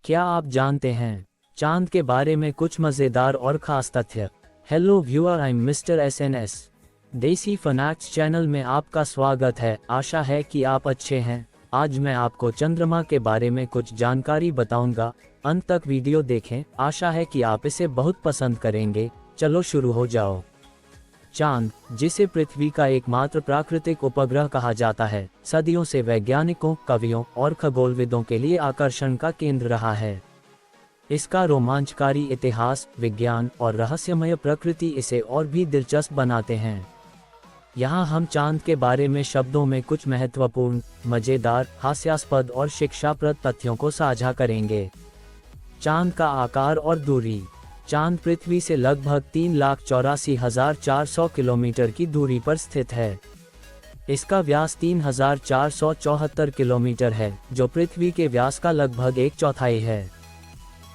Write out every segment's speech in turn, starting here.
क्या आप जानते हैं चांद के बारे में कुछ मज़ेदार और ख़ास तथ्य? Hello viewer, I am mister SNS। देसी फैक्ट्स चैनल में आपका स्वागत है। आशा है कि आप अच्छे हैं। आज मैं आपको चंद्रमा के बारे में कुछ जानकारी बताऊंगा। अंत तक वीडियो देखें। आशा है कि आप इसे बहुत पसंद करेंगे। चलो शुरू हो जाओ। चांद, जिसे पृथ्वी का एकमात्र प्राकृतिक उपग्रह कहा जाता है, सदियों से वैज्ञानिकों, कवियों और खगोलविदों के लिए आकर्षण का केंद्र रहा है। इसका रोमांचकारी इतिहास, विज्ञान और रहस्यमय प्रकृति इसे और भी दिलचस्प बनाते हैं। यहाँ हम चांद के बारे में शब्दों में कुछ महत्वपूर्ण, मज़ेदार, हास्यास्पद और शिक्षाप्रद तथ्यों को साझा करेंगे। चांद का आकार और दूरी। चांद पृथ्वी से लगभग 3,84,400 किलोमीटर की दूरी पर स्थित है। इसका व्यास 3,474 किलोमीटर है, जो पृथ्वी के व्यास का लगभग एक चौथाई है।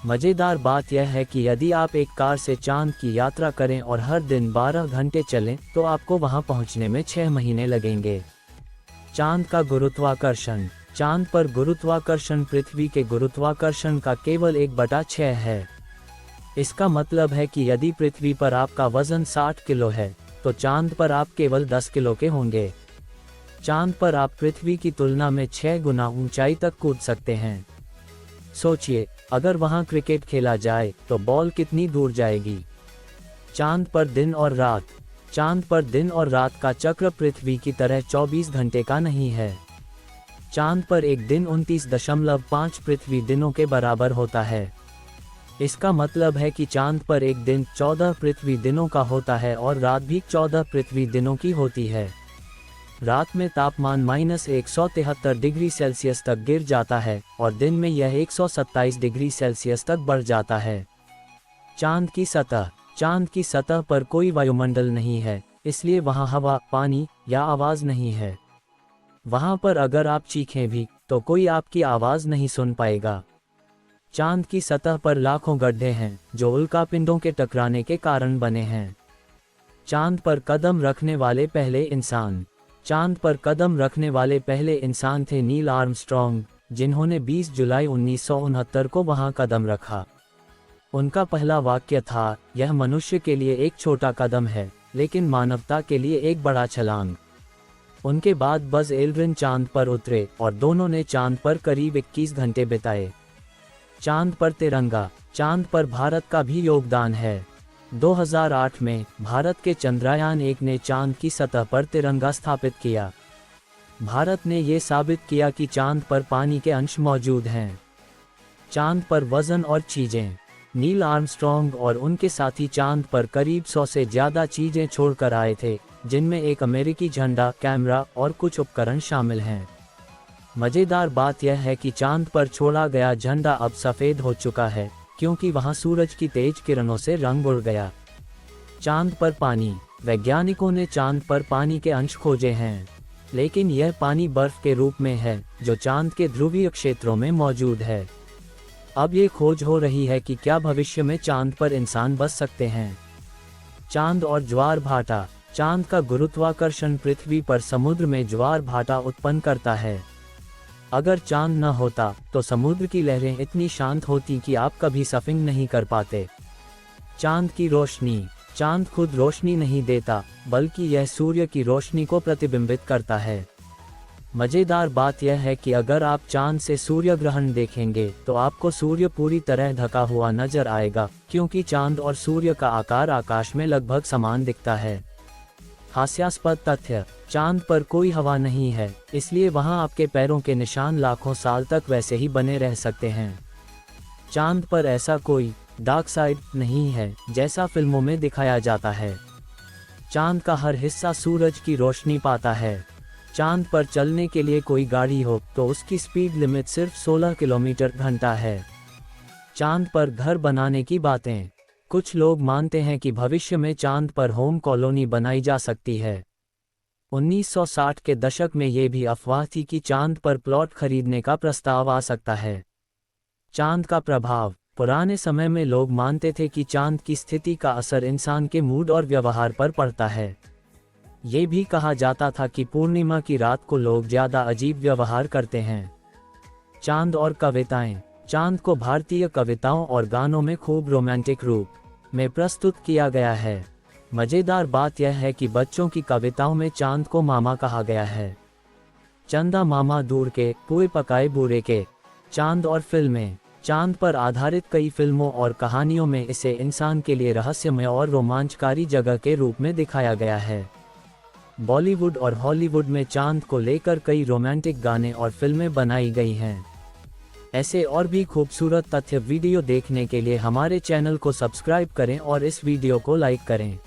मज़ेदार बात यह है कि यदि आप एक कार से चांद की यात्रा करें और हर दिन 12 घंटे चलें, तो आपको वहां पहुंचने में 6 महीने लगेंगे। चांद का गुरुत्वाकर्षण। चांद पर गुरुत्वाकर्षण पृथ्वी के गुरुत्वाकर्षण का केवल 1/6 है। इसका मतलब है कि यदि पृथ्वी पर आपका वजन 60 किलो है, तो चांद पर आप केवल 10 किलो के होंगे। चांद पर आप पृथ्वी की तुलना में 6 गुना ऊंचाई तक कूद सकते हैं। सोचिए, अगर वहां क्रिकेट खेला जाए तो बॉल कितनी दूर जाएगी। चांद पर दिन और रात। चांद पर दिन और रात का चक्र पृथ्वी की तरह 24 घंटे का नहीं है। चांद पर एक दिन 29.5 पृथ्वी दिनों के बराबर होता है। इसका मतलब है कि चांद पर एक दिन 14 पृथ्वी दिनों का होता है और रात भी 14 पृथ्वी दिनों की होती है। रात में तापमान -173 डिग्री सेल्सियस तक गिर जाता है और दिन में यह 127 डिग्री सेल्सियस तक बढ़ जाता है। चांद की सतह। चांद की सतह पर कोई वायुमंडल नहीं है, इसलिए वहां हवा, पानी या आवाज़ नहीं है। वहां पर अगर आप चीखें भी, तो कोई आपकी आवाज़ नहीं सुन पाएगा। चांद की सतह पर लाखों गड्ढे हैं, जो उल्कापिंडों के टकराने के कारण बने हैं। चांद पर कदम रखने वाले पहले इंसान। चांद पर कदम रखने वाले पहले इंसान थे नील आर्मस्ट्रॉन्ग, जिन्होंने 20 जुलाई 1969 को वहां कदम रखा। उनका पहला वाक्य था, यह मनुष्य के लिए एक छोटा कदम है, लेकिन मानवता के लिए एक बड़ा छलांग। उनके बाद बज़ एल्ड्रिन चांद पर उतरे और दोनों ने चांद पर करीब 21 घंटे बिताए। चांद पर तिरंगा। चांद पर भारत का भी योगदान है। 2008 में भारत के चंद्रयान-1 ने चांद की सतह पर तिरंगा स्थापित किया। भारत ने ये साबित किया कि चांद पर पानी के अंश मौजूद हैं। चांद पर वजन और चीजें। नील आर्मस्ट्रॉन्ग और उनके साथी चांद पर करीब 100 से ज़्यादा चीजें छोड़कर आए थे, जिनमें एक अमेरिकी झंडा, कैमरा और कुछ उपकरण शामिल हैं। मज़ेदार बात यह है कि चांद पर छोड़ा गया झंडा अब सफ़ेद हो चुका है, क्योंकि वहां सूरज की तेज किरणों से रंग उड़ गया। चांद पर पानी। वैज्ञानिकों ने चांद पर पानी के अंश खोजे हैं, लेकिन यह पानी बर्फ के रूप में है, जो चांद के ध्रुवीय क्षेत्रों में मौजूद है। अब ये खोज हो रही है कि क्या भविष्य में चांद पर इंसान बस सकते हैं। चांद और ज्वार भाटा। चांद का गुरुत्वाकर्षण पृथ्वी पर समुद्र में ज्वार भाटा उत्पन्न करता है। अगर चांद न होता, तो समुद्र की लहरें इतनी शांत होती कि आप कभी सर्फिंग नहीं कर पाते। चांद की रोशनी। चांद खुद रोशनी नहीं देता, बल्कि यह सूर्य की रोशनी को प्रतिबिंबित करता है। मज़ेदार बात यह है कि अगर आप चांद से सूर्य ग्रहण देखेंगे, तो आपको सूर्य पूरी तरह ढका हुआ नजर आएगा, क्योंकि चांद और सूर्य का आकार आकाश में लगभग समान दिखता है। हास्यास्पद तथ्य। चांद पर कोई हवा नहीं है, इसलिए वहां आपके पैरों के निशान लाखों साल तक वैसे ही बने रह सकते हैं। चांद पर ऐसा कोई डार्क साइड नहीं है, जैसा फिल्मों में दिखाया जाता है। चांद का हर हिस्सा सूरज की रोशनी पाता है। चांद पर चलने के लिए कोई गाड़ी हो, तो उसकी स्पीड लिमिट सिर्फ 16 किलोमीटर घंटा है। चांद पर घर बनाने की बातें। कुछ लोग मानते हैं कि भविष्य में चांद पर होम कॉलोनी बनाई जा सकती है। 1960 के दशक में ये भी अफवाह थी कि चांद पर प्लॉट खरीदने का प्रस्ताव आ सकता है। चांद का प्रभाव। पुराने समय में लोग मानते थे कि चांद की स्थिति का असर इंसान के मूड और व्यवहार पर पड़ता है। ये भी कहा जाता था कि पूर्णिमा की रात को लोग ज़्यादा अजीब व्यवहार करते हैं। चांद और कविताएं। चांद को भारतीय कविताओं और गानों में खूब रोमांटिक रूप में प्रस्तुत किया गया है। मज़ेदार बात यह है कि बच्चों की कविताओं में चांद को मामा कहा गया है। चंदा मामा दूर के, पुए पकाए बूरे के, चांद और फिल्में। चांद पर आधारित कई फिल्मों और कहानियों में इसे इंसान के लिए रहस्यमय और रोमांचकारी जगह के रूप में दिखाया गया है। बॉलीवुड और हॉलीवुड में चांद को लेकर कई रोमांटिक गाने और फिल्में बनाई गई हैं। ऐसे और भी खूबसूरत तथ्य वीडियो देखने के लिए हमारे चैनल को सब्सक्राइब करें और इस वीडियो को लाइक करें।